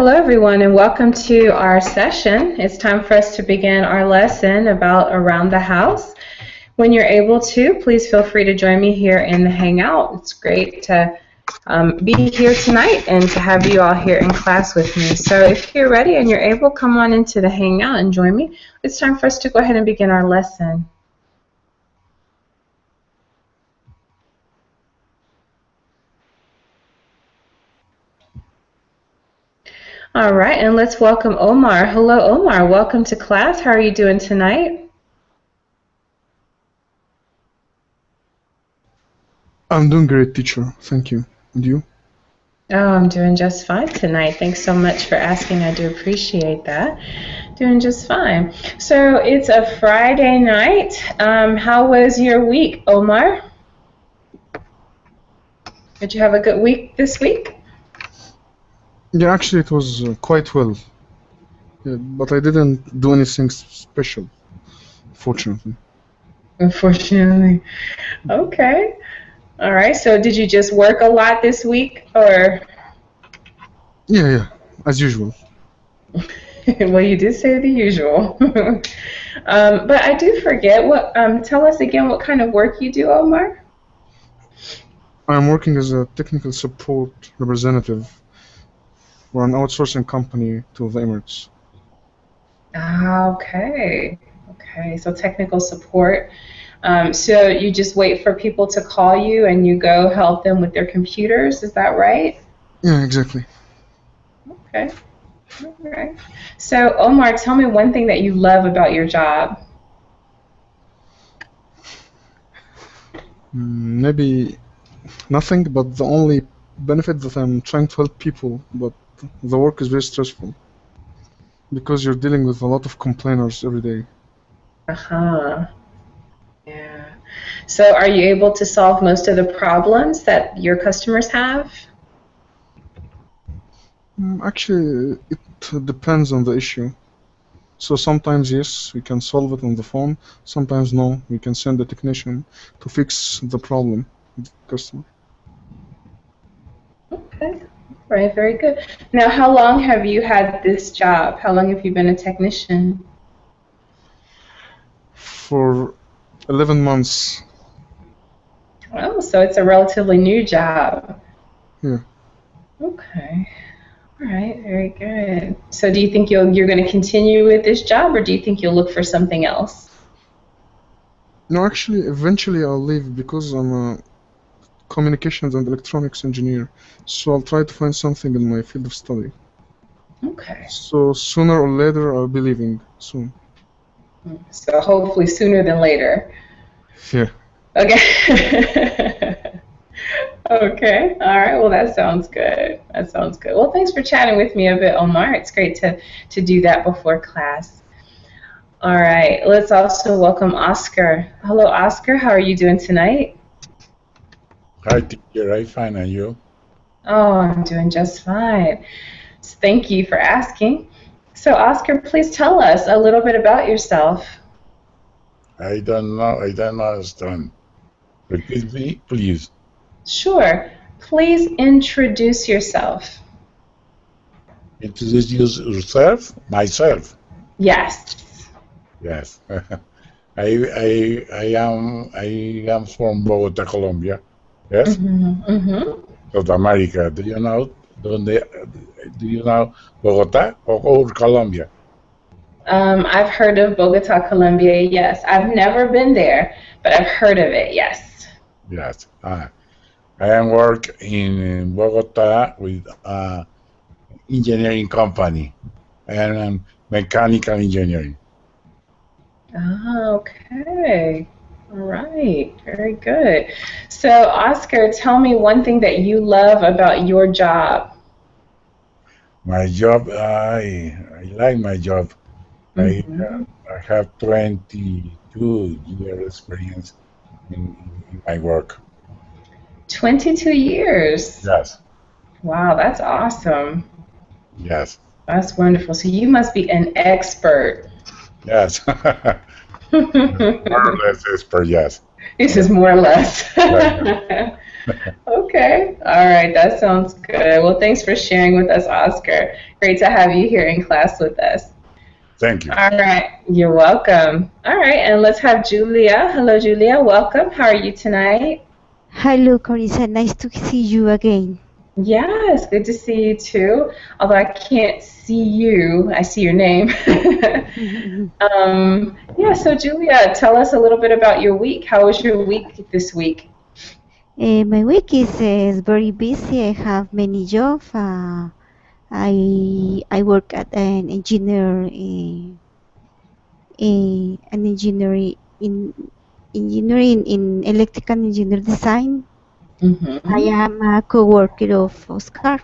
Hello, everyone, and welcome to our session. It's time for us to begin our lesson about around the house. When you're able to, please feel free to join me here in the Hangout. It's great to be here tonight and to have you all here in class with me. So if you're ready and you're able, come on into the Hangout and join me. It's time for us to go ahead and begin our lesson. All right, and let's welcome Omar. Hello, Omar. Welcome to class. How are you doing tonight? I'm doing great, teacher. Thank you. And you? Oh, I'm doing just fine tonight. Thanks so much for asking. I do appreciate that. Doing just fine. So it's a Friday night. How was your week, Omar? Did you have a good week this week? Yeah, actually, it was quite well. Yeah, but I didn't do anything special, fortunately. Unfortunately. Okay. All right. So did you just work a lot this week, or? Yeah, as usual. Well, you did say the usual. But I do forget what. Tell us again what kind of work you do, Omar. I'm working as a technical support representative for an outsourcing company to the Emirates. Ah, okay. Okay. So technical support. So you just wait for people to call you and you go help them with their computers. Is that right? Yeah, exactly. Okay. All right. So Omar, tell me one thing that you love about your job. Maybe nothing, but the only benefit that I'm trying to help people, but the work is very stressful because you're dealing with a lot of complainers every day. Uh-huh. Yeah. So are you able to solve most of the problems that your customers have? Actually, it depends on the issue. So sometimes yes, we can solve it on the phone. Sometimes no, we can send a technician to fix the problem with the customer. Okay. All right, very good. Now, how long have you had this job? How long have you been a technician? For 11 months. Oh, so it's a relatively new job. Yeah. Okay. All right, very good. So do you think you're going to continue with this job, or do you think you'll look for something else? No, actually, eventually I'll leave because I'm a communications and electronics engineer. So I'll try to find something in my field of study. Okay. So sooner or later I'll be leaving soon. So hopefully sooner than later. Yeah. Okay. Okay. All right. Well, that sounds good. That sounds good. Well, thanks for chatting with me a bit, Omar. It's great to do that before class. All right. Let's also welcome Oscar. Hello, Oscar. How are you doing tonight? Hi, teacher. I'm fine. And you? Oh, I'm doing just fine. Thank you for asking. So, Oscar, please tell us a little bit about yourself. I don't know. I don't understand. Repeat me, please. Sure. Please introduce yourself. Introduce yourself? Myself? Yes. Yes. I am from Bogota, Colombia. Yes? South America. Do you know? Do you know Bogota or Colombia? I've heard of Bogota, Colombia, yes. I've never been there, but I've heard of it, yes. Yes. I am work in Bogota with engineering company. I am mechanical engineering. Oh, okay. All right. Very good. So, Oscar, tell me one thing that you love about your job. My job, I like my job. I have 22 years experience in my work. 22 years. Yes. Wow, that's awesome. Yes. That's wonderful. So you must be an expert. Yes. More or less expert, yes. This is more or less. Okay. All All right, that sounds good. Well, thanks for sharing with us, Oscar. Great to have you here in class with us. Thank you. All right, you're welcome. All right, and let's have Julia. Hello, Julia. Welcome. How are you tonight? Hello, Carissa. Nice to see you again. Yes, good to see you too. Although I can't see you, I see your name. Yeah, so Julia, tell us a little bit about your week. How was your week this week? My week is very busy. I have many jobs. I work at an engineer an engineering in electrical engineer design. Mm-hmm. I am a co-worker of Oscar.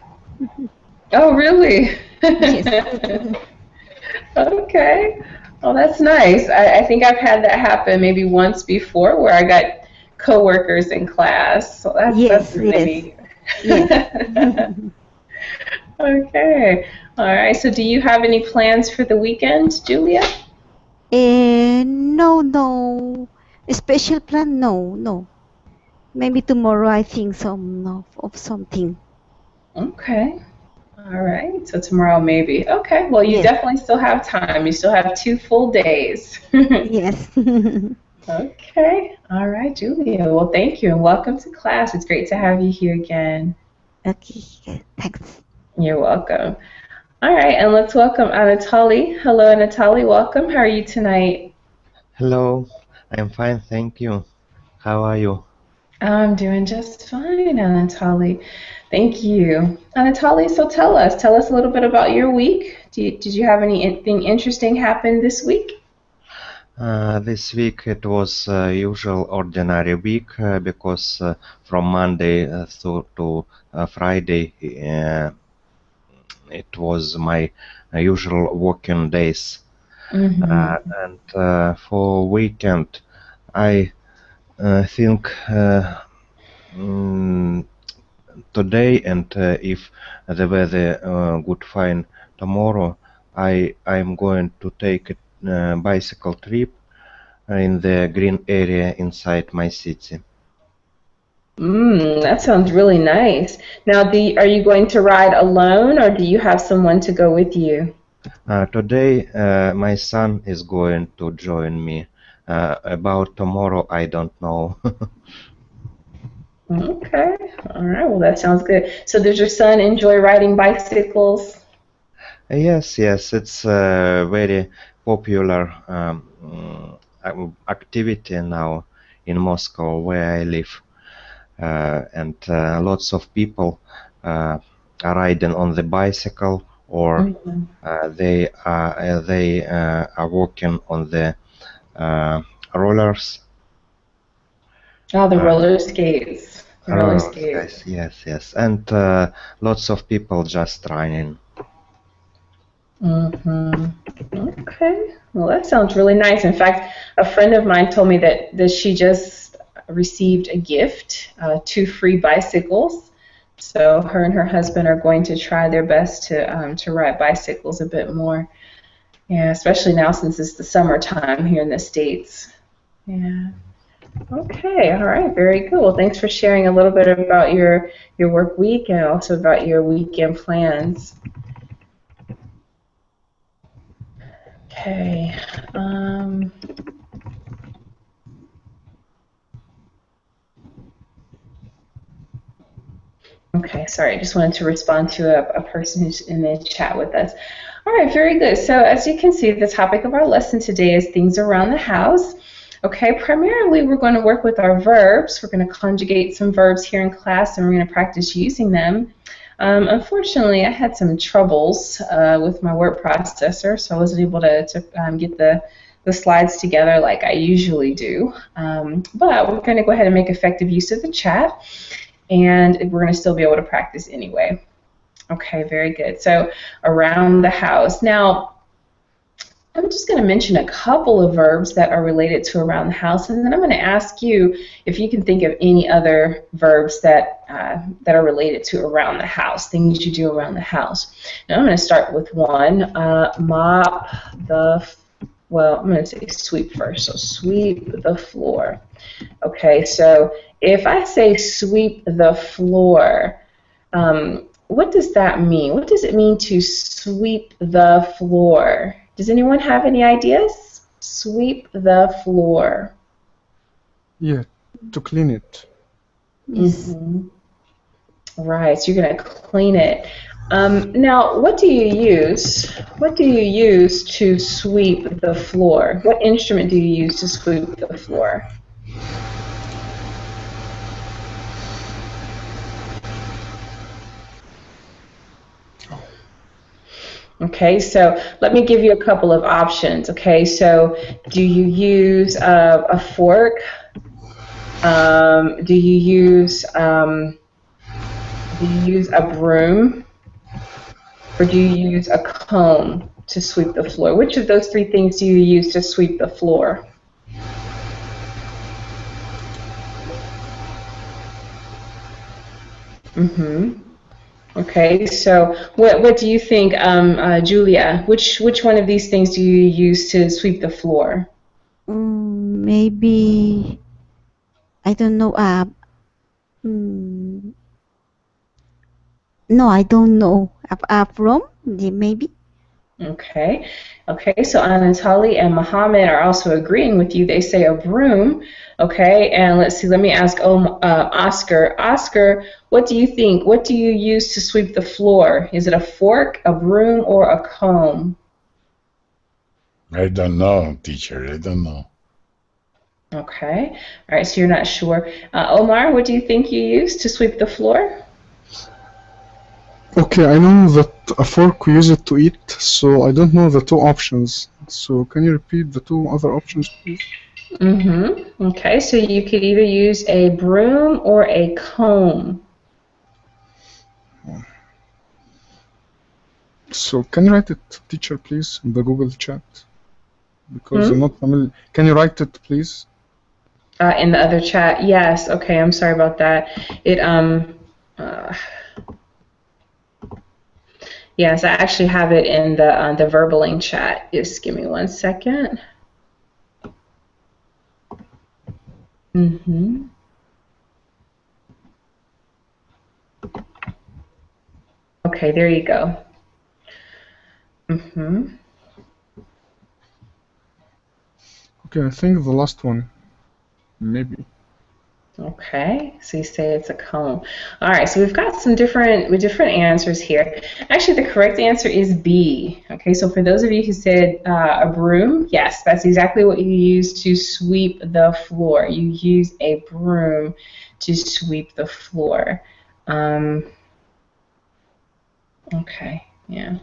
Oh, really? Yes. Okay. Well, that's nice. I think I've had that happen maybe once before where I got coworkers in class. So that's Yes. maybe. Yes. Okay. All right. So do you have any plans for the weekend, Julia? No. A special plan? No. Maybe tomorrow I think of something. Okay. All right. So tomorrow maybe. Okay. Well, you Yes. definitely still have time. You still have 2 full days. Yes. Okay. All right, Julia. Well, thank you and welcome to class. It's great to have you here again. Okay. Thanks. You're welcome. All right, and let's welcome Anatoly. Hello, Anatoly. Welcome. How are you tonight? Hello, I'm fine, thank you. How are you? I'm doing just fine, Anatoly. Thank you. Anatoly, so tell us a little bit about your week. Did you have anything interesting happen this week? This week it was usual ordinary week because from Monday to Friday it was my usual working days. And for weekend I think today and if the weather good fine tomorrow, I'm going to take a bicycle trip in the green area inside my city. That sounds really nice. Now, are you going to ride alone or do you have someone to go with you? Today my son is going to join me. About tomorrow I don't know. Okay. All right. Well, that sounds good. So does your son enjoy riding bicycles? Yes, it's a very popular activity now in Moscow where I live. And lots of people are riding on the bicycle or they are walking on the rollers. Oh, the roller skates. The roller skates. Yes. And lots of people just running. Okay. Well, that sounds really nice. In fact, a friend of mine told me that she just received a gift, 2 free bicycles. So her and her husband are going to try their best to ride bicycles a bit more. Yeah, especially now since it's the summertime here in the States. Yeah. Okay. All right. Very good. Well, thanks for sharing a little bit about your work week and also about your weekend plans. Okay. Okay, sorry, I just wanted to respond to a person who's in the chat with us. All right, very good. So as you can see, the topic of our lesson today is things around the house. Okay, primarily we're going to work with our verbs. We're going to conjugate some verbs here in class and we're going to practice using them. Unfortunately, I had some troubles with my word processor, so I wasn't able to get the slides together like I usually do. But we're going to go ahead and make effective use of the chat, and we're going to still be able to practice anyway. Okay, very good. So around the house. Now, I'm just going to mention a couple of verbs that are related to around the house, and then I'm going to ask you if you can think of any other verbs that are related to around the house, things you do around the house. Now I'm going to start with one, mop I'm going to say sweep first, so sweep the floor. Okay, so if I say sweep the floor, what does that mean? What does it mean to sweep the floor? Does anyone have any ideas? Sweep the floor. Yeah, to clean it. Yes. Right, so you're going to clean it. Now, what do you use? What do you use to sweep the floor? What instrument do you use to sweep the floor? Okay, so let me give you a couple of options. Okay, so do you use a fork? Do you use a broom? Or do you use a comb to sweep the floor? Which of those three things do you use to sweep the floor? Okay, so what do you think, Julia? Which one of these things do you use to sweep the floor? Maybe, I don't know. No, I don't know. From maybe. Okay, so Anatoly and Mohammed are also agreeing with you. They say a broom. Okay, and let's see, let me ask Oscar. Oscar, what do you think? What do you use to sweep the floor? Is it a fork, a broom, or a comb? I don't know, teacher. I don't know. Okay, all right, so you're not sure. Omar, what do you think you use to sweep the floor? Okay, I know that a fork we use it to eat, so I don't know the two options. So can you repeat the two other options, please? Okay, so you could either use a broom or a comb. So can you write it, teacher, please, in the Google chat? Because I'm not familiar. Can you write it, please? In the other chat, yes. Okay, I'm sorry about that. Yes, I actually have it in the Verbaling chat. Just give me 1 second. Okay, there you go. Okay, I think the last one, maybe. Okay, so you say it's a comb. All right, so we've got some different answers here. Actually, the correct answer is B. Okay, so for those of you who said a broom, yes, that's exactly what you use to sweep the floor. You use a broom to sweep the floor. Okay, yeah.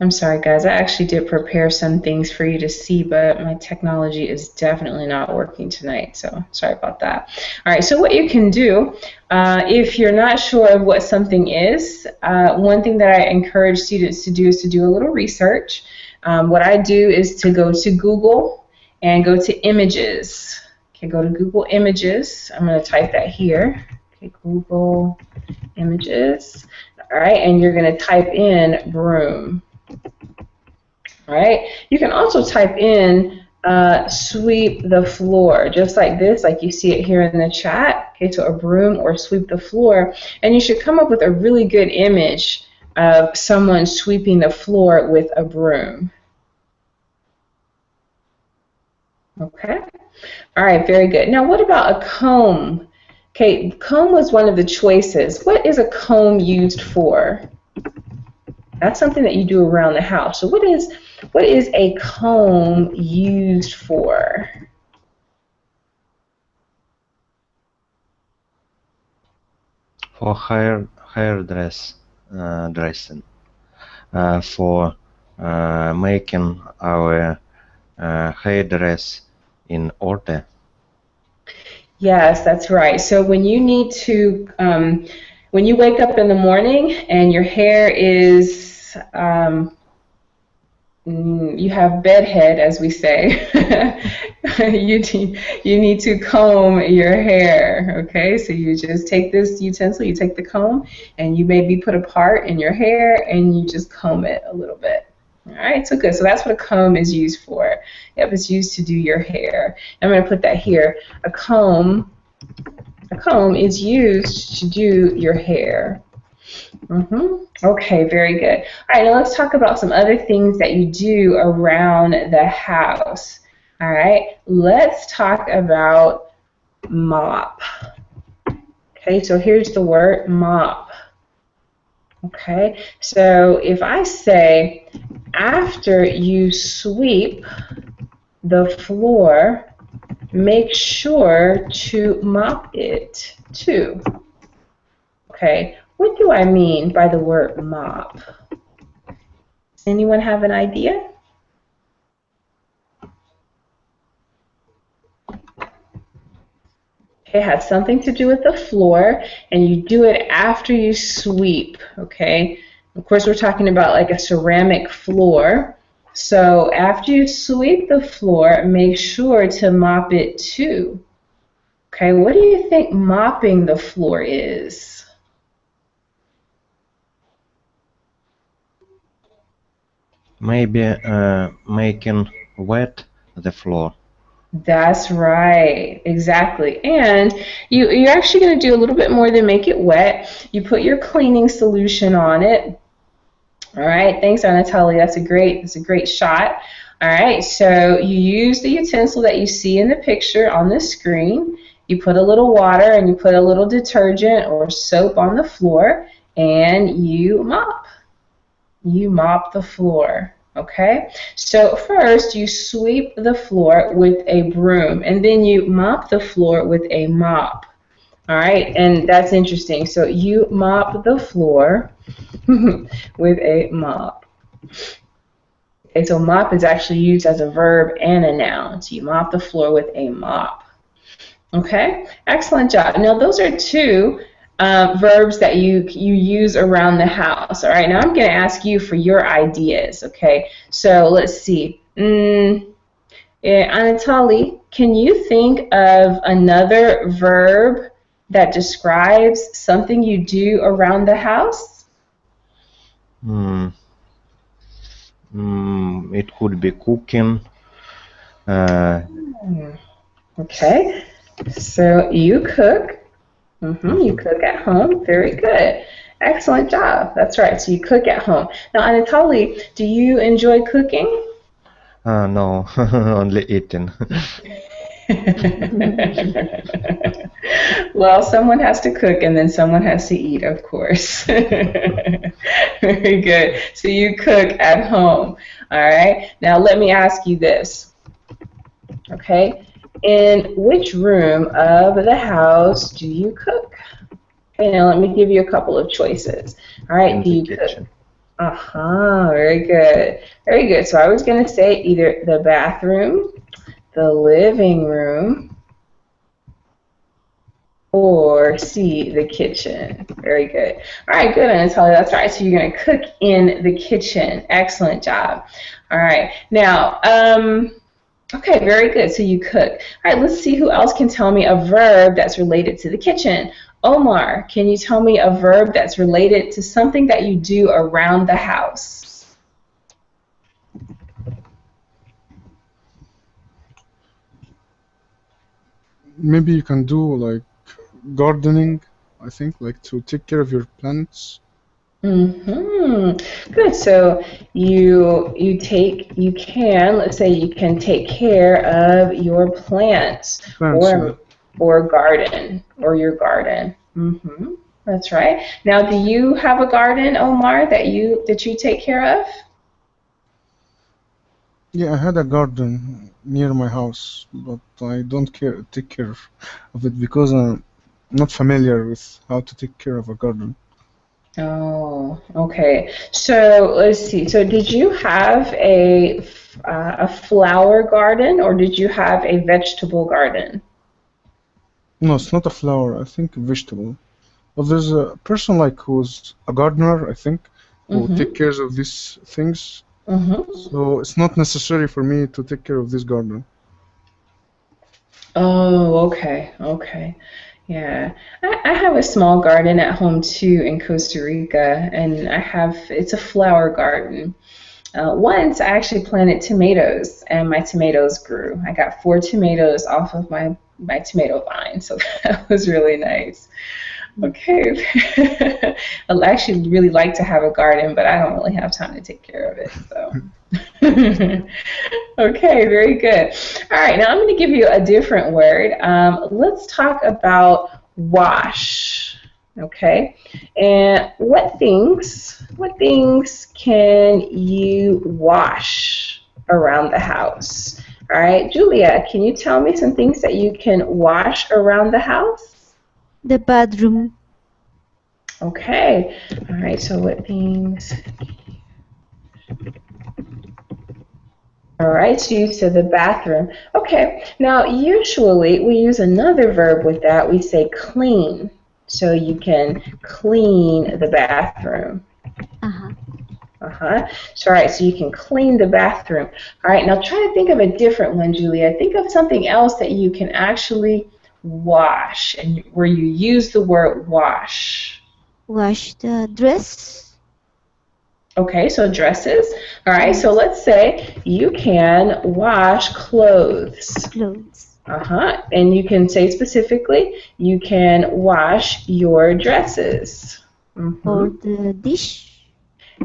I'm sorry, guys. I actually did prepare some things for you to see, but my technology is definitely not working tonight, so sorry about that. All right, so what you can do, if you're not sure of what something is, one thing that I encourage students to do is to do a little research. What I do is to go to Google and go to images. Okay, go to Google Images. I'm going to type that here. Okay, Google Images. All right, and you're going to type in broom. All right, you can also type in sweep the floor, just like this, like you see it here in the chat. Okay, so a broom or sweep the floor, and you should come up with a really good image of someone sweeping the floor with a broom. Okay, all right, very good. Now, what about a comb? Okay, comb was one of the choices. What is a comb used for? That's something that you do around the house. So what is a comb used for? For dressing, for making our hairdress in order. Yes, that's right. So when you need to, when you wake up in the morning and your hair is, you have bedhead, as we say, you need to comb your hair, okay? So you just take this utensil, you take the comb, and you maybe put a part in your hair, and you just comb it a little bit. All right, so good. So that's what a comb is used for. Yep, it's used to do your hair. I'm going to put that here. A comb A comb is used to do your hair. Okay, very good. All right, now let's talk about some other things that you do around the house. All right, let's talk about mop. Okay, so here's the word mop. Okay, so if I say after you sweep the floor, make sure to mop it too. Okay, what do I mean by the word mop? Does anyone have an idea? It has something to do with the floor, and you do it after you sweep, okay? Of course, we're talking about like a ceramic floor. So after you sweep the floor, make sure to mop it too. Okay, what do you think mopping the floor is? Maybe making wet the floor. That's right, exactly. And you're actually going to do a little bit more than make it wet. You put your cleaning solution on it. All right, thanks, Anatoly. That's a great shot. All right, so you use the utensil that you see in the picture on the screen. You put a little water and you put a little detergent or soap on the floor, and you mop. You mop the floor. Okay, so first you sweep the floor with a broom, and then you mop the floor with a mop. All right, and that's interesting. So you mop the floor with a mop. Okay, so mop is actually used as a verb and a noun. So you mop the floor with a mop. Okay, excellent job. Now those are two verbs that you use around the house. All right, now I'm going to ask you for your ideas. Okay, so let's see. Anatoly, can you think of another verb that describes something you do around the house? It could be cooking. Okay, so you cook. You cook at home. Very good. Excellent job. That's right. So you cook at home. Now, Anatoly, do you enjoy cooking? No, only eating. Well, someone has to cook and then someone has to eat, of course. Very good. So you cook at home. All right. Now, let me ask you this. Okay. In which room of the house do you cook? Okay, now let me give you a couple of choices. All right, do you cook? Very good. Very good. So I was going to say either the bathroom, the living room, or C, the kitchen. Very good. All right, good, Anatoly. That's right. So you're going to cook in the kitchen. Excellent job. All right. Now, okay, very good. So you cook. All right, let's see who else can tell me a verb that's related to the kitchen. Omar, can you tell me a verb that's related to something that you do around the house? Maybe you can do like gardening, I think, like to take care of your plants. Good. So let's say you can take care of your plants or garden or your garden. That's right. Now, do you have a garden, Omar, that you take care of? Yeah, I had a garden near my house, but I don't take care of it because I'm not familiar with how to take care of a garden. Oh, okay. So let's see. So did you have a flower garden or did you have a vegetable garden? No, it's not a flower. I think a vegetable. But there's a person like who's a gardener, I think, who take care of these things. So it's not necessary for me to take care of this garden. Oh, okay, okay. Yeah, I have a small garden at home too in Costa Rica, and it's a flower garden. Once I actually planted tomatoes, and my tomatoes grew. I got 4 tomatoes off of my my tomato vine, so that was really nice. Okay. I actually really like to have a garden, but I don't really have time to take care of it. So. Okay, very good. All right, now I'm going to give you a different word. Let's talk about wash. Okay, and what things can you wash around the house? All right, Julia, can you tell me some things that you can wash around the house? The bathroom. Okay, all right, so what things? All right, so you said the bathroom. Okay, now usually we use another verb with that. We say clean. So you can clean the bathroom. So, all right, so you can clean the bathroom. All right, now try to think of a different one, Julia. Think of something else that you can actually wash, and where you use the word wash. Wash the dress. Okay, so dresses. All right, so let's say you can wash clothes. Clothes. And you can say specifically, you can wash your dresses. Or the dish.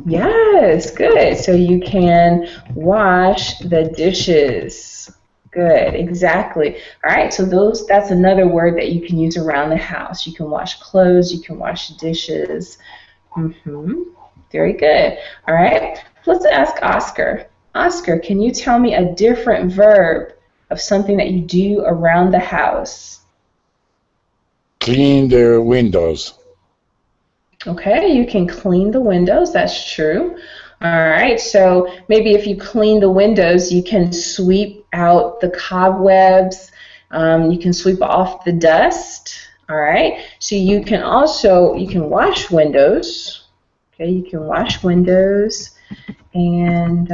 Yes, good. So you can wash the dishes. Good, exactly. All right, so that's another word that you can use around the house. You can wash clothes, you can wash dishes. Very good. All right, let's ask Oscar. Oscar, can you tell me a different verb of something that you do around the house? Clean the windows. Okay, you can clean the windows. That's true. All right, so maybe if you clean the windows, you can sweep out the cobwebs. You can sweep off the dust. All right, so you can wash windows. Okay, you can wash windows, and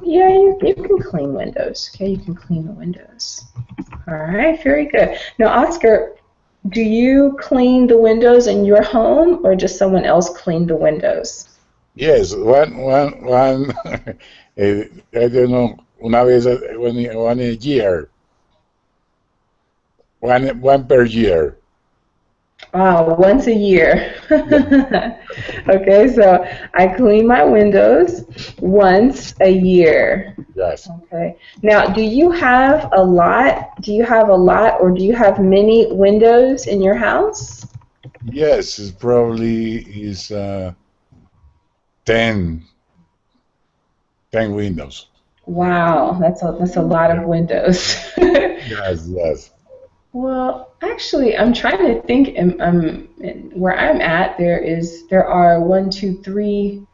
yeah, you can clean windows. Okay, you can clean the windows. All right, very good. Now, Oscar, do you clean the windows in your home, or does someone else clean the windows? Yes, one. I don't know. Una vez, one a year. One per year. Wow, once a year. Okay, so I clean my windows once a year. Yes. Okay. Now, do you have a lot? Do you have a lot, or do you have many windows in your house? Yes, it probably is 10 windows. Wow, that's a lot of windows. Yes. Well, actually, I'm trying to think. Where I'm at, there are 1, 2, 3,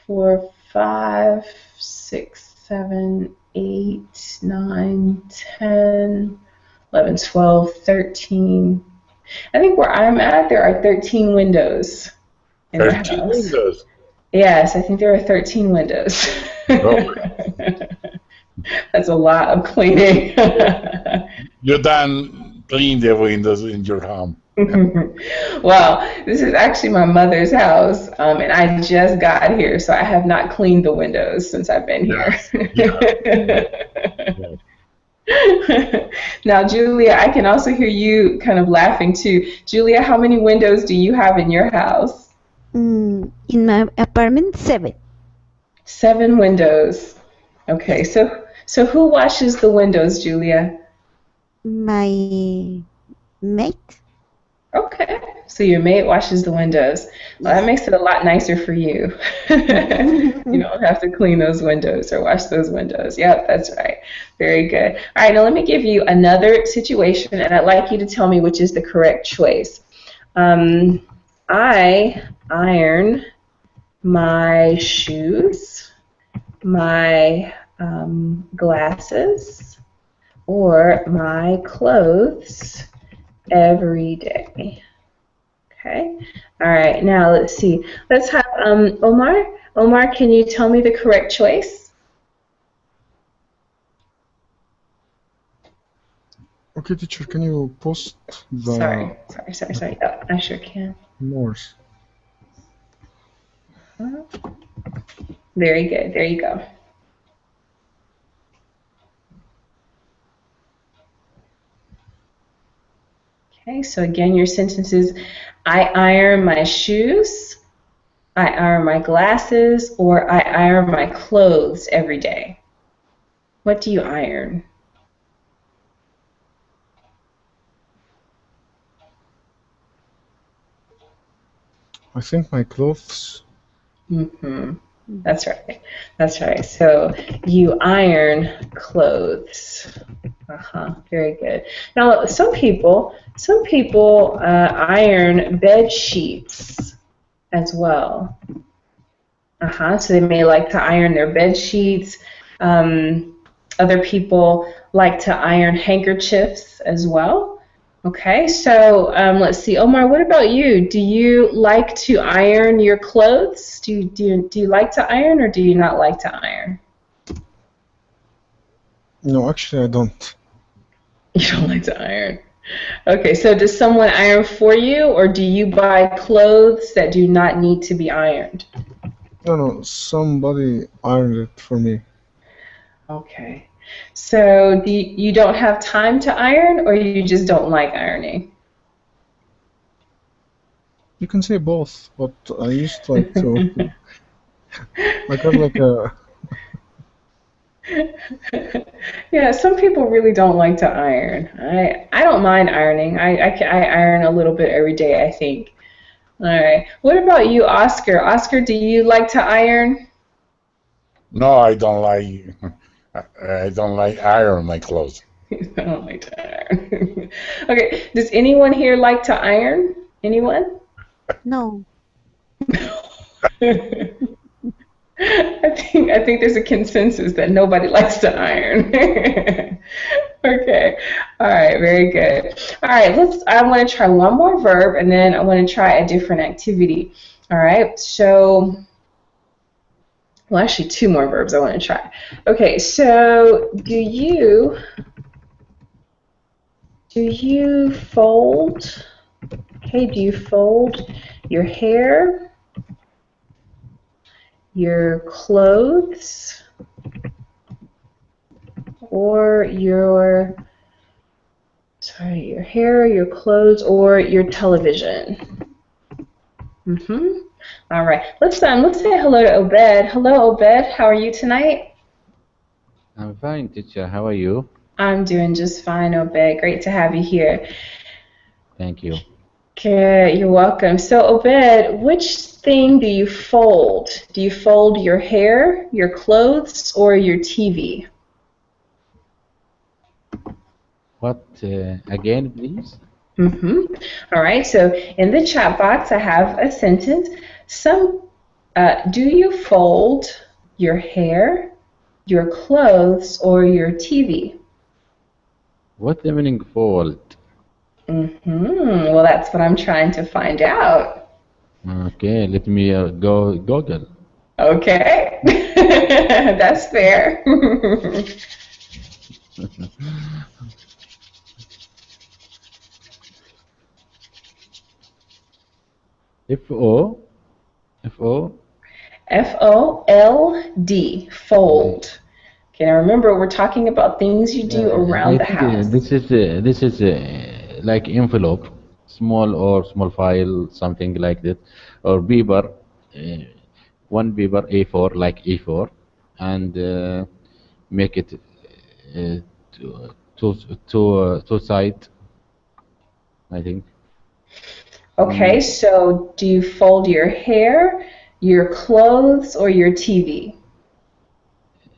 4, 5, 6, 7, 8, 9, 10, 11, 12, 13. I think where I'm at, there are 13 windows in the 13 house. windows. Yes, I think there are 13 windows. Oh. That's a lot of cleaning. You done clean the windows in your home. Well, this is actually my mother's house, and I just got here, so I have not cleaned the windows since I've been here. Yeah. Now, Julia, I can also hear you kind of laughing too. Julia, how many windows do you have in your house? In my apartment, 7. 7 windows. Okay, so who washes the windows, Julia? My mate. Okay, so your maid washes the windows. Well, that makes it a lot nicer for you. You don't have to clean those windows or wash those windows. Yep, that's right. Very good. All right, now let me give you another situation, and I'd like you to tell me which is the correct choice. I iron my shoes, my glasses, or my clothes every day. Okay. All right. Now let's see. Let's have Omar. Omar, can you tell me the correct choice? Okay, teacher, can you post the Sorry. Oh, I sure can. Morse? Very good. There you go. Okay, so again, your sentence is, I iron my shoes, I iron my glasses, or I iron my clothes every day. What do you iron? I think my clothes. Mm-hmm. That's right. That's right. So you iron clothes. Very good. Now, some people iron bed sheets as well. So they may like to iron their bed sheets. Other people like to iron handkerchiefs as well. Okay, so let's see. Omar, what about you? Do you like to iron your clothes? Do you like to iron, or do you not like to iron? No, actually, I don't. You don't like to iron. Okay, so does someone iron for you, or do you buy clothes that do not need to be ironed? No, somebody ironed it for me. Okay. So you don't have time to iron, or you just don't like ironing? You can say both, but I used like to. I got like a. Yeah, some people really don't like to iron. I don't mind ironing. I iron a little bit every day, I think. All right. What about you, Oscar? Oscar, do you like to iron? No, I don't like. I don't like iron my clothes. I don't like to iron. Okay. Does anyone here like to iron? Anyone? No. I think there's a consensus that nobody likes to iron. Okay. All right. Very good. All right. I want to try one more verb, and then I want to try a different activity. All right. So, well, actually, two more verbs I want to try. Okay. So, do you fold? Okay. Do you fold your hair, your clothes, or your hair, your clothes, or your television? All right. Let's say hello to Obed. Hello, Obed. How are you tonight? I'm fine, teacher. How are you? I'm doing just fine, Obed. Great to have you here. Thank you. Good. You're welcome. So, Obed, which thing do you fold? Do you fold your hair, your clothes, or your TV? What, again, please? All right. So, in the chat box, I have a sentence. Do you fold your hair, your clothes, or your TV? What the meaning fold? Well, that's what I'm trying to find out. Okay, let me go Google. Okay. That's fair. F-O? F-O-L-D, fold. Okay, now remember, we're talking about things you do around I the think house. this is like envelope, small file, something like that, or paper, one paper A4, like A4, and make it two side, I think. Okay, so do you fold your hair, your clothes, or your TV?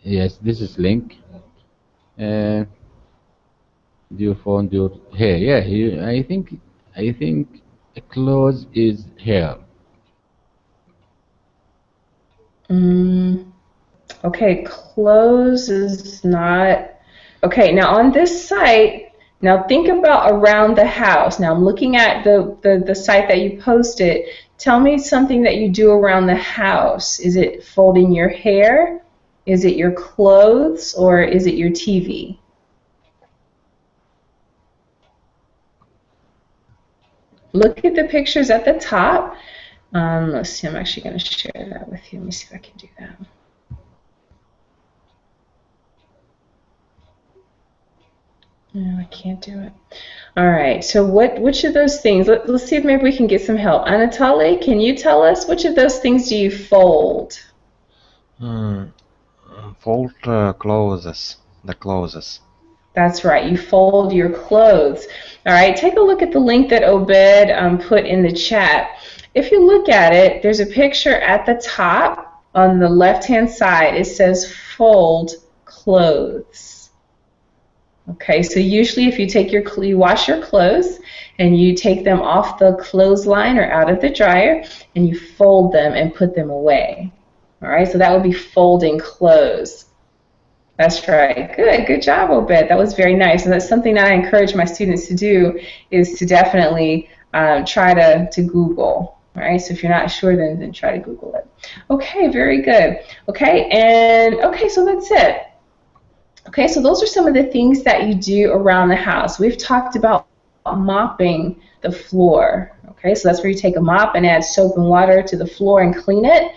Yes, this is link. Do you fold your hair? Yeah, I think clothes is hair. Okay, clothes is not. Okay, now on this site, now think about around the house. Now I'm looking at the site that you posted. Tell me something that you do around the house. Is it folding your hair? Is it your clothes? Or is it your TV? Look at the pictures at the top. Let's see, I'm actually going to share that with you. Let me see if I can do that. No, I can't do it. All right. So which of those things? Let's see if maybe we can get some help. Anatoly, can you tell us which of those things do you fold? Fold clothes. The clothes. That's right. You fold your clothes. All right. Take a look at the link that Obed put in the chat. If you look at it, there's a picture at the top on the left-hand side. It says fold clothes. Okay, so usually if you wash your clothes and you take them off the clothesline or out of the dryer and you fold them and put them away. All right, so that would be folding clothes. That's right. Good job, Obed. That was very nice. And that's something that I encourage my students to do, is to definitely try to Google. All right, so if you're not sure, then try to Google it. Okay, very good. Okay, so that's it. Okay, so those are some of the things that you do around the house. We've talked about mopping the floor. Okay, so that's where you take a mop and add soap and water to the floor and clean it.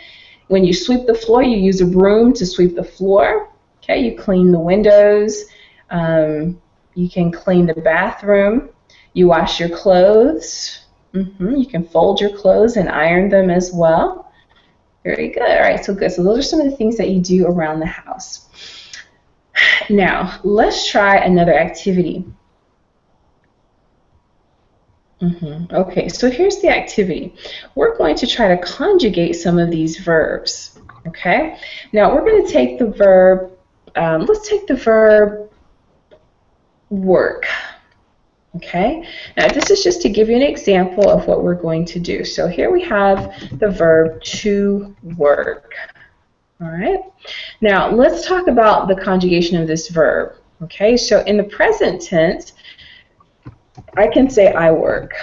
When you sweep the floor, you use a broom to sweep the floor. Okay, you clean the windows. You can clean the bathroom. You wash your clothes. You can fold your clothes and iron them as well. Very good. All right, so good. So those are some of the things that you do around the house. Now, let's try another activity. Okay, so here's the activity. We're going to try to conjugate some of these verbs. Okay, now we're going to take the verb, let's take the verb work. Okay, now this is just to give you an example of what we're going to do. So here we have the verb to work. All right. Now, let's talk about the conjugation of this verb. Okay, so in the present tense, I can say I work.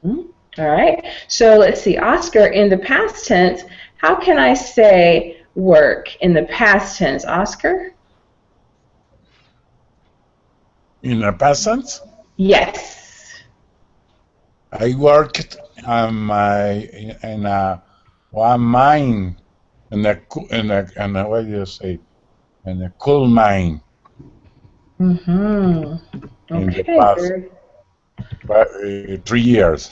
All right. So let's see, Oscar, in the past tense, how can I say work in the past tense, Oscar? In the past tense? Yes. I worked in one mine. What do you say? In a coal mine. Okay. In the past 3 years.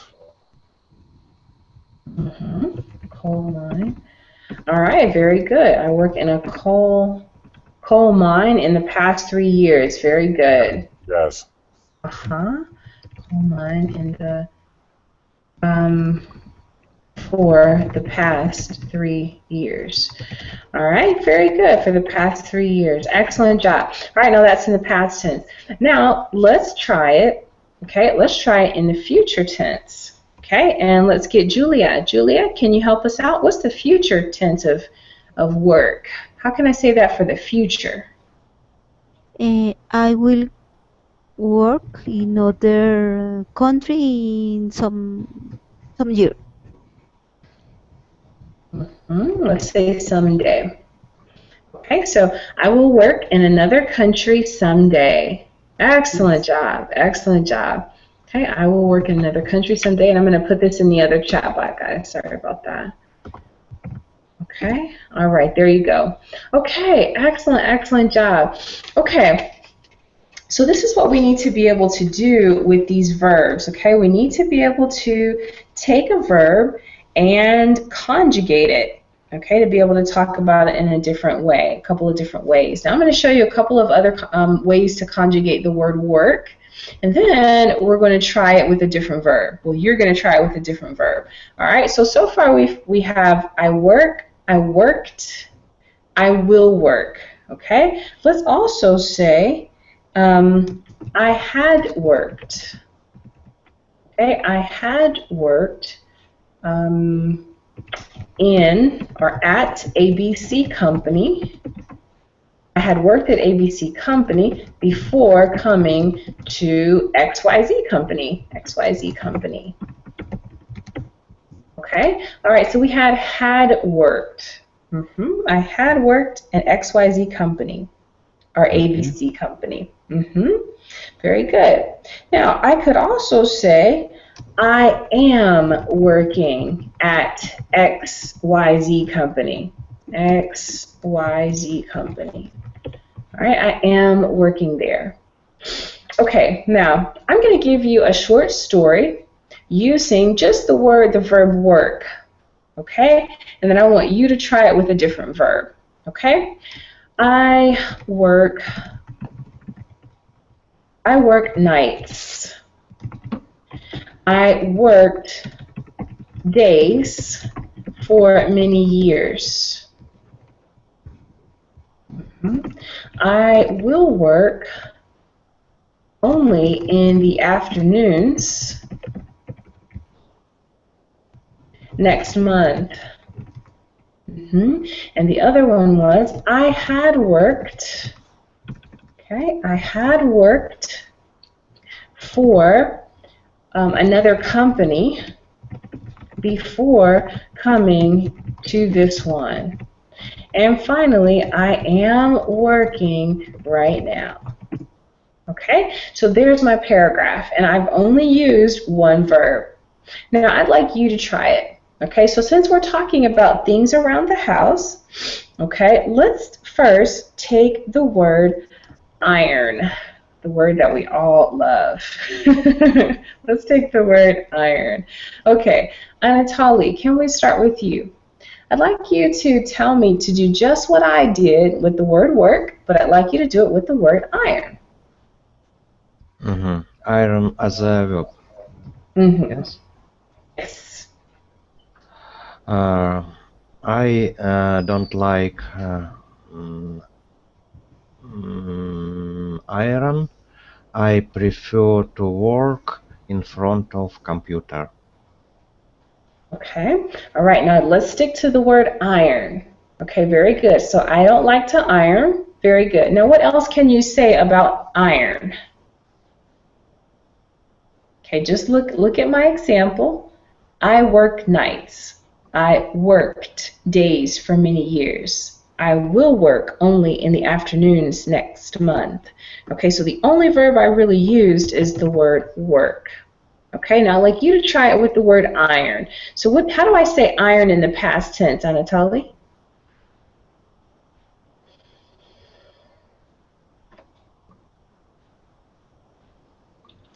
Coal mine. All right, very good. I work in a coal mine in the past 3 years. Very good. Yes. Coal mine in the for the past 3 years. All right, very good. For the past 3 years. Excellent job. All right, now that's in the past tense. Now, let's try it. Okay, let's try it in the future tense. Okay, and let's get Julia. Julia, can you help us out? What's the future tense of work? How can I say that for the future? I will work in other country in some year. Let's say someday. Okay, so I will work in another country someday. Excellent job. Excellent job. Okay, I will work in another country someday, and I'm going to put this in the other chat box, guys. Sorry about that. Okay, all right, there you go. Okay, excellent, excellent job. Okay, so this is what we need to be able to do with these verbs, okay? We need to be able to take a verb and conjugate it, okay, to be able to talk about it in a different way, a couple of different ways. Now I'm going to show you a couple of other ways to conjugate the word work, and then we're going to try it with a different verb. Well, you're going to try it with a different verb. All right, so far we have I work, I worked, I will work, okay? Let's also say I had worked, okay? I had worked in or at ABC Company. I had worked at ABC Company before coming to XYZ Company. XYZ Company. Okay? All right, so we had worked. I had worked at XYZ Company or ABC Company. Very good. Now, I could also say I am working at XYZ Company. XYZ Company. All right, I am working there. Okay, now I'm going to give you a short story using just the verb work. Okay, and then I want you to try it with a different verb. Okay, I work nights. I worked days for many years. I will work only in the afternoons next month. And the other one was I had worked for another company before coming to this one. And finally, I am working right now. Okay, so there's my paragraph, and I've only used one verb. Now, I'd like you to try it. Okay, so since we're talking about things around the house, okay, let's first take the word iron, the word that we all love. Let's take the word iron. Okay, Anatoly, can we start with you? I'd like you to tell me to do just what I did with the word work, but I'd like you to do it with the word iron. Iron as a verb. Yes. Yes. I don't like iron. I prefer to work in front of computer. Okay. All right. Now let's stick to the word iron. Okay. Very good. So I don't like to iron. Very good. Now what else can you say about iron? Okay. Just look at my example. I work nights. I worked days for many years. I will work only in the afternoons next month. Okay. So the only verb I really used is the word work. Okay, now I'd like you to try it with the word iron. So how do I say iron in the past tense, Anatoly?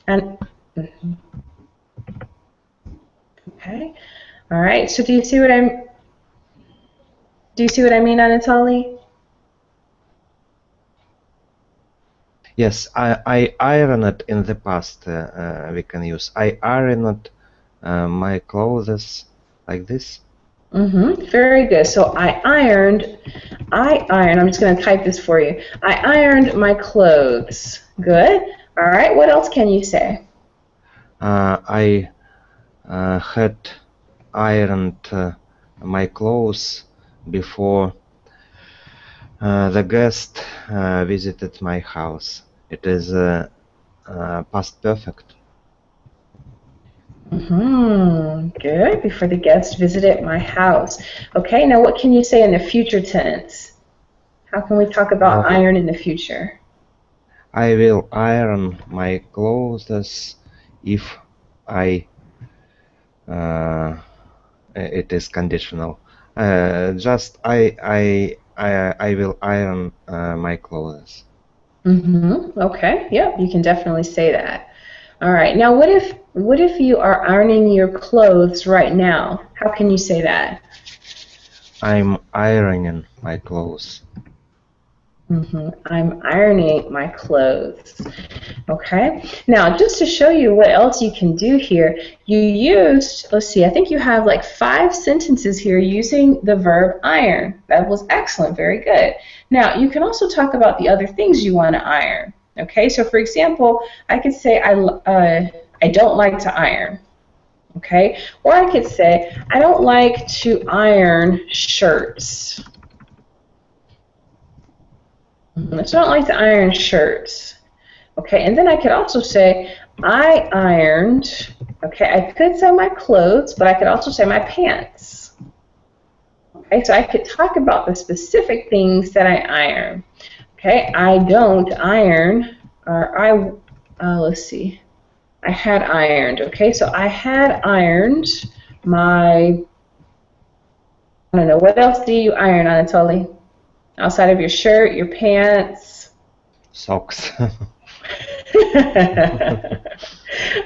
Okay, all right. So do you see what I mean, Anatoly? Yes, I ironed in the past. We can use I ironed my clothes like this. Very good. So I ironed. I'm just going to type this for you. I ironed my clothes. Good. All right. What else can you say? I had ironed my clothes before the guest visited my house. It is past perfect. Good. Before the guest visited my house. Okay. Now, what can you say in the future tense? How can we talk about iron in the future? I will iron my clothes if I. It is conditional. Just I will iron my clothes. Okay. Yep. You can definitely say that. All right. Now, what if you are ironing your clothes right now? How can you say that? I'm ironing my clothes. I'm ironing my clothes. Okay. Now, just to show you what else you can do here, you used, let's see, I think you have like 5 sentences here using the verb iron. That was excellent. Very good. Now, you can also talk about the other things you want to iron. Okay. So, for example, I could say I don't like to iron. Okay. Or I could say I don't like to iron shirts. So I don't like to iron shirts. Okay, and then I could also say I ironed, okay, I could say my clothes, but I could also say my pants. Okay, so I could talk about the specific things that I iron. Okay, I don't iron, or let's see, I had ironed. Okay, so I had ironed my, I don't know, what else do you iron, Anatoly? Outside of your shirt, your pants? Socks.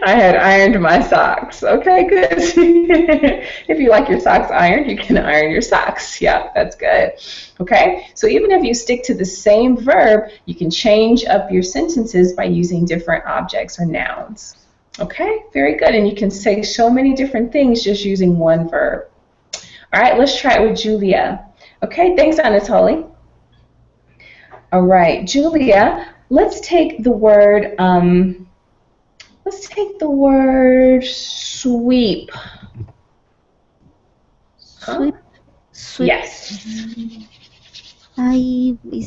I had ironed my socks. Okay, good. If you like your socks ironed, you can iron your socks. Yeah, that's good. Okay, so even if you stick to the same verb, you can change up your sentences by using different objects or nouns. Okay, very good. And you can say so many different things just using one verb. All right, let's try it with Julia. Okay, thanks, Anatoly. All right, Julia, let's take the word sweep. Sweep. Sweep. Yes.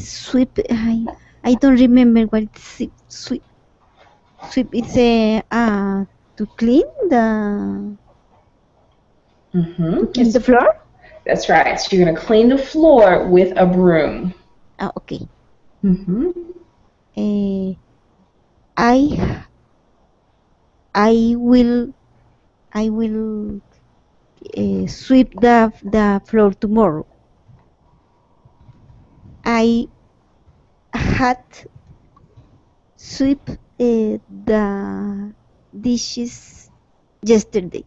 Sweep. I don't remember what it's sweep. Sweep is to clean the It's the floor. That's right. So you're going to clean the floor with a broom. Okay. Mm-hmm. I will sweep the floor tomorrow. I had sweep the dishes yesterday.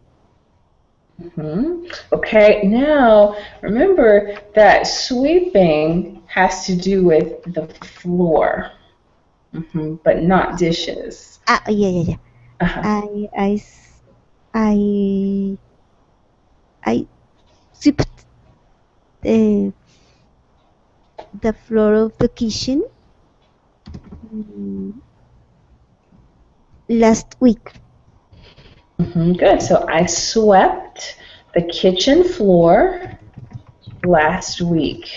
Okay, now remember that sweeping has to do with the floor, but not dishes. Yeah. Uh-huh. I swept the floor of the kitchen last week. Good. So I swept the kitchen floor last week.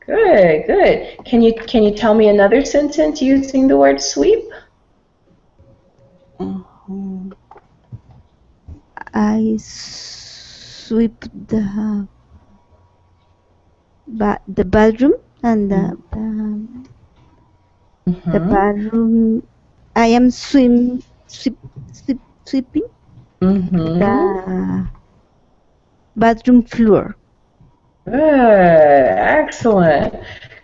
Good, good. Can you tell me another sentence using the word sweep? I sweep the bathroom and the bathroom. I am sweeping the bathroom floor. Good, excellent.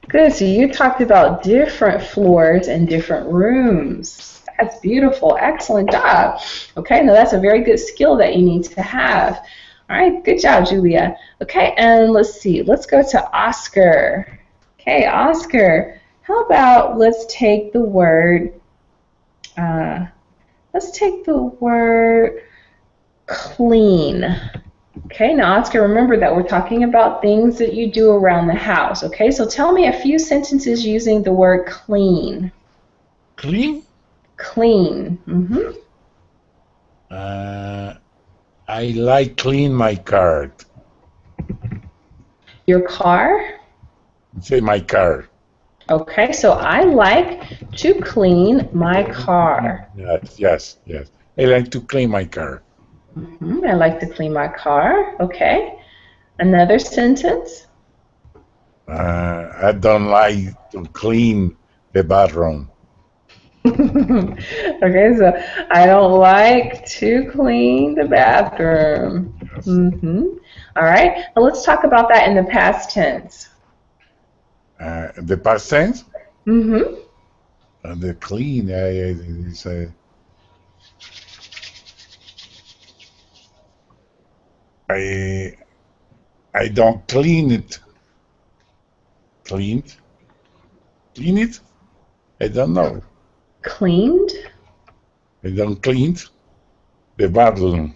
Good, so you talked about different floors and different rooms. That's beautiful, excellent job. Okay, now that's a very good skill that you need to have. All right, good job, Julia. Okay, and let's see, let's go to Oscar. Okay, Oscar, how about let's take the word clean. Okay, now Oscar, remember that we're talking about things that you do around the house. Okay, so tell me a few sentences using the word clean. Clean? Clean. I like clean my car. Your car? Say my car. Okay, so I like to clean my car. Yes. I like to clean my car. I like to clean my car. Okay. Another sentence? I don't like to clean the bathroom. Okay, so I don't like to clean the bathroom. Yes. All right, now let's talk about that in the past tense. The past tense? The clean is I don't clean it. Cleaned? Clean it? I don't know. Cleaned? I don't clean the bathroom.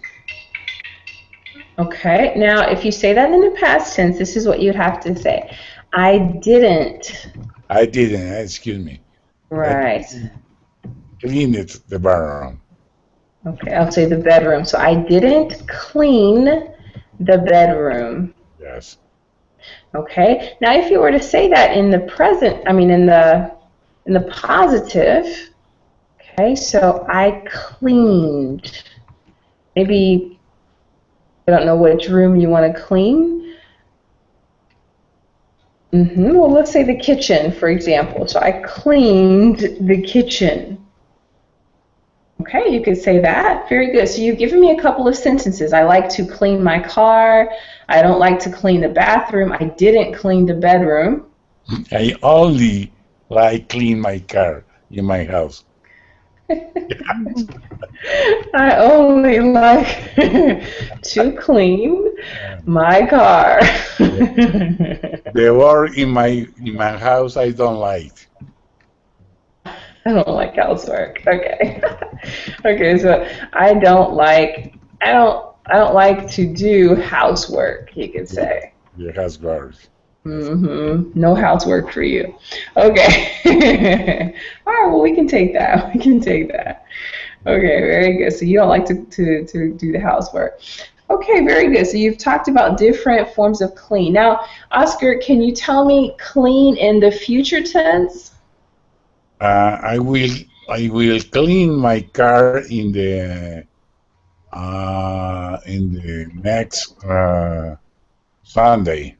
Okay, now if you say that in the past tense, this is what you'd have to say. I didn't. I didn't, excuse me. Right. Clean it, the bathroom. Okay, I'll say the bedroom. So I didn't clean the bedroom. Yes. Okay, now if you were to say that in the present, in the positive, okay, so I cleaned. Maybe, I don't know which room you want to clean. Well, let's say the kitchen, for example. So I cleaned the kitchen. Okay, you could say that. Very good. So you've given me a couple of sentences. I like to clean my car. I don't like to clean the bathroom. I didn't clean the bedroom. I only like clean my car in my house. I only like to clean my car. The work in my house I don't like. I don't like housework. Okay. Okay, so I don't like to do housework, you could say. The housework. No housework for you. Okay. All right, well, we can take that. We can take that. Okay, very good. So you don't like to do the housework. Okay, very good. So you've talked about different forms of clean. Now, Oscar, can you tell me clean in the future tense? I will clean my car in the next Sunday.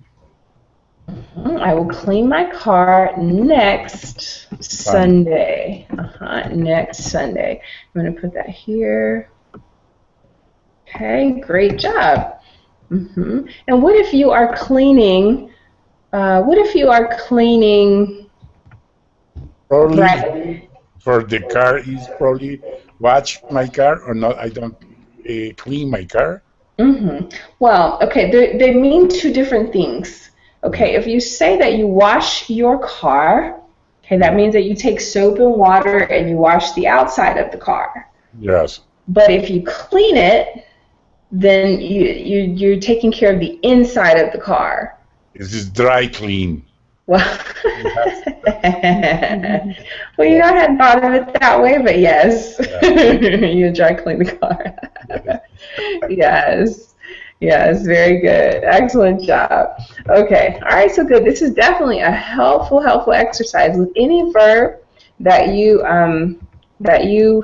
I will clean my car next Sunday. Next Sunday. I'm going to put that here. Okay, great job. And what if you are cleaning? Probably Right. for the car is probably wash my car or not. I don't clean my car. Well, okay, they mean two different things. Okay, if you say that you wash your car, okay, that means that you take soap and water and you wash the outside of the car. Yes. But if you clean it, then you're taking care of the inside of the car. This is dry clean. Well, well, you know, I hadn't thought of it that way, but yes, you dry clean the car. Yes, yes, very good, excellent job. Okay, all right, so good. This is definitely a helpful exercise with any verb that you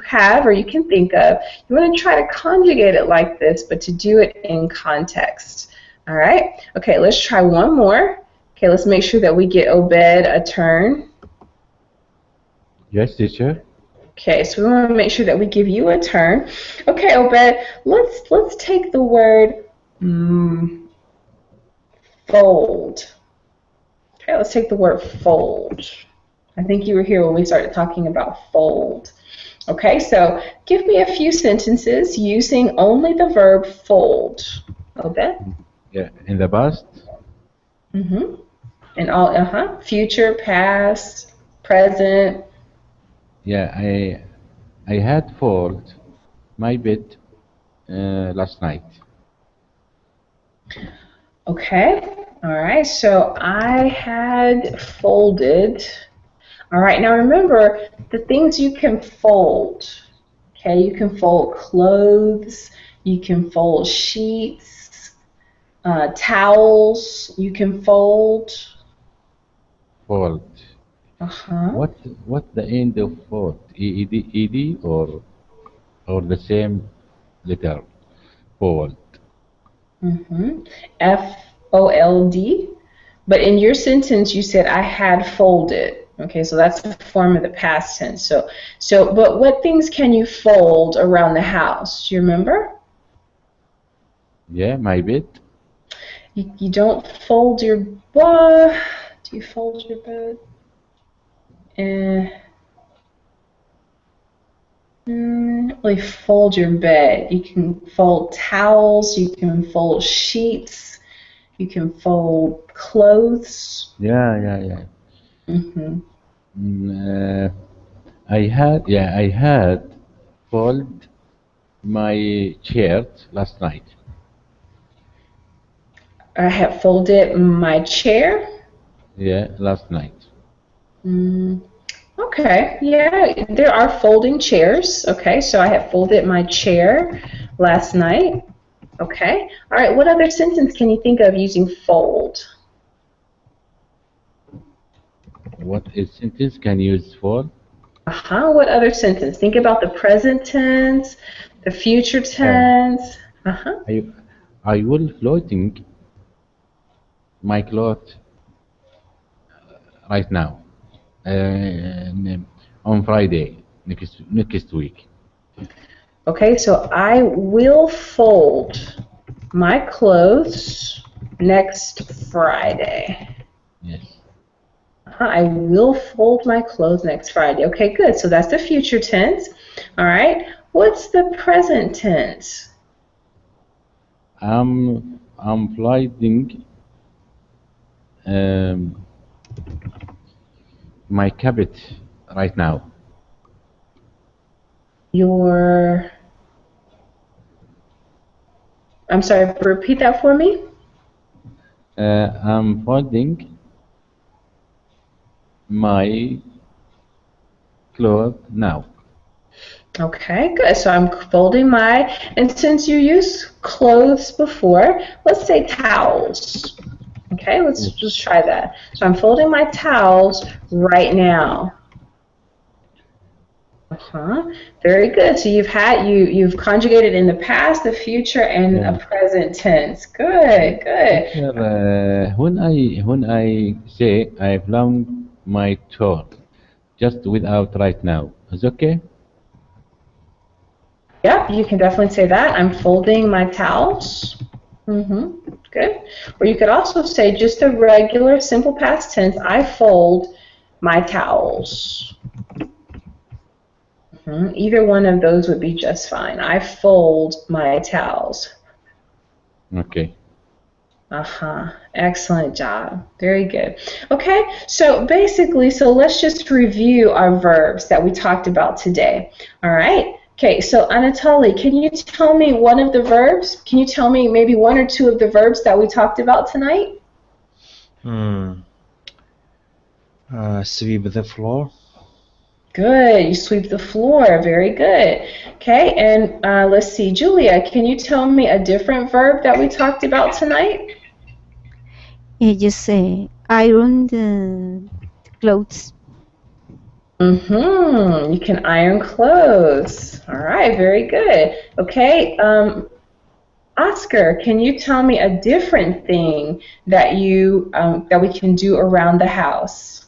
have or you can think of. You want to try to conjugate it like this, but to do it in context. All right. Okay, let's try one more. Okay, let's make sure that we get Obed a turn. Yes, teacher. Okay, so we want to make sure that we give you a turn. Okay, Obed, let's take the word fold. Okay, let's take the word fold. I think you were here when we started talking about fold. Okay, so give me a few sentences using only the verb fold. Obed? Yeah, in the past. And all, future, past, present. Yeah, I had fold my bed last night. Okay, all right, so I had folded. All right, now remember the things you can fold. Okay, you can fold clothes, you can fold sheets, towels, you can fold. Fold. What the end of fold? Ed or the same letter? Fold. F-O-L-D. But in your sentence, you said I had folded. Okay, so that's the form of the past tense. So, but what things can you fold around the house? Do you remember? Yeah, my bed. You don't fold your bed. Do you fold your bed? Really fold your bed. You can fold towels. You can fold sheets. You can fold clothes. Yeah. I had fold my shirt last night. I had folded my chair. Yeah, last night. Okay, yeah, there are folding chairs. Okay, so I had folded my chair last night. Okay, all right, what other sentence can you think of using fold? What sentence can you use fold? What other sentence? Think about the present tense, the future tense. I will floating my clothes right now on Friday next week. Okay, so I will fold my clothes next Friday. Yes. I will fold my clothes next Friday. Okay, good. So that's the future tense. All right. What's the present tense? I'm folding my carpet right now. I'm sorry, repeat that for me. I'm folding my clothes now. Okay, good. So I'm folding and since you used clothes before, let's say towels. Okay, let's just try that. So I'm folding my towels right now. Very good. So you've conjugated in the past, the future, and a present tense. Good, good. When I say I found my tool, just without right now, is okay? Yep, you can definitely say that. I'm folding my towels. Good. Or you could also say just a regular, simple past tense. I fold my towels. Either one of those would be just fine. I fold my towels. Okay. Excellent job. Very good. Okay, so basically, let's just review our verbs that we talked about today. All right. Okay, so Anatoly, can you tell me one of the verbs? Can you tell me maybe one or two of the verbs that we talked about tonight? Sweep the floor. Good. You sweep the floor. Very good. Okay, and let's see. Julia, can you tell me a different verb that we talked about tonight? You just say iron the clothes. You can iron clothes. All right, very good. Okay, Oscar, can you tell me a different thing that that we can do around the house?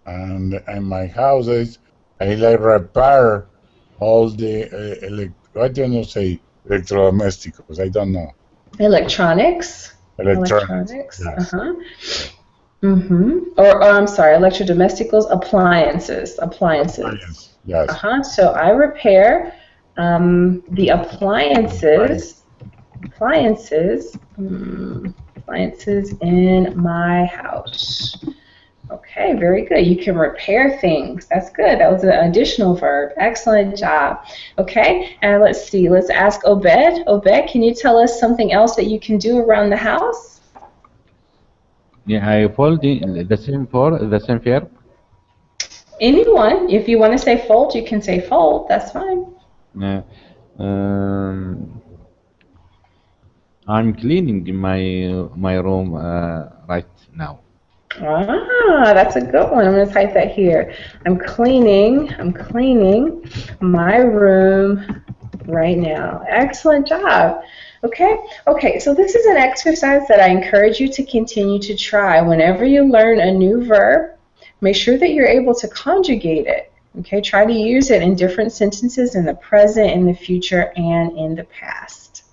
And in my houses, I like repair all the I don't know, say electrodomésticos. I don't know. Electronics. Electronics. Yes. Or I'm sorry, electrodomesticals, appliances. Yes. So I repair the appliances in my house. Okay, very good. You can repair things. That's good. That was an additional verb. Excellent job. Okay, and let's see. Let's ask Obed. Obed, can you tell us something else that you can do around the house? Yeah, I fold the same verb. Anyone. If you want to say fold, you can say fold. That's fine. I'm cleaning my room right now. That's a good one. I'm going to type that here. I'm cleaning my room right now. Excellent job. Okay, so this is an exercise that I encourage you to continue to try. Whenever you learn a new verb, make sure that you're able to conjugate it. Okay, try to use it in different sentences in the present, in the future, and in the past.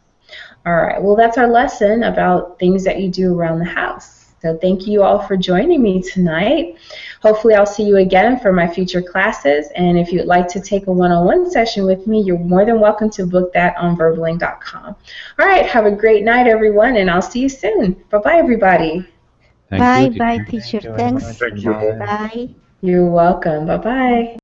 All right, well, that's our lesson about things that you do around the house. So thank you all for joining me tonight. Hopefully I'll see you again for my future classes. And if you'd like to take a one-on-one session with me, you're more than welcome to book that on Verbaling.com. All right, have a great night, everyone, and I'll see you soon. Bye-bye, everybody. Bye, teacher. Thanks. Thank you. Bye. You're welcome. Bye-bye.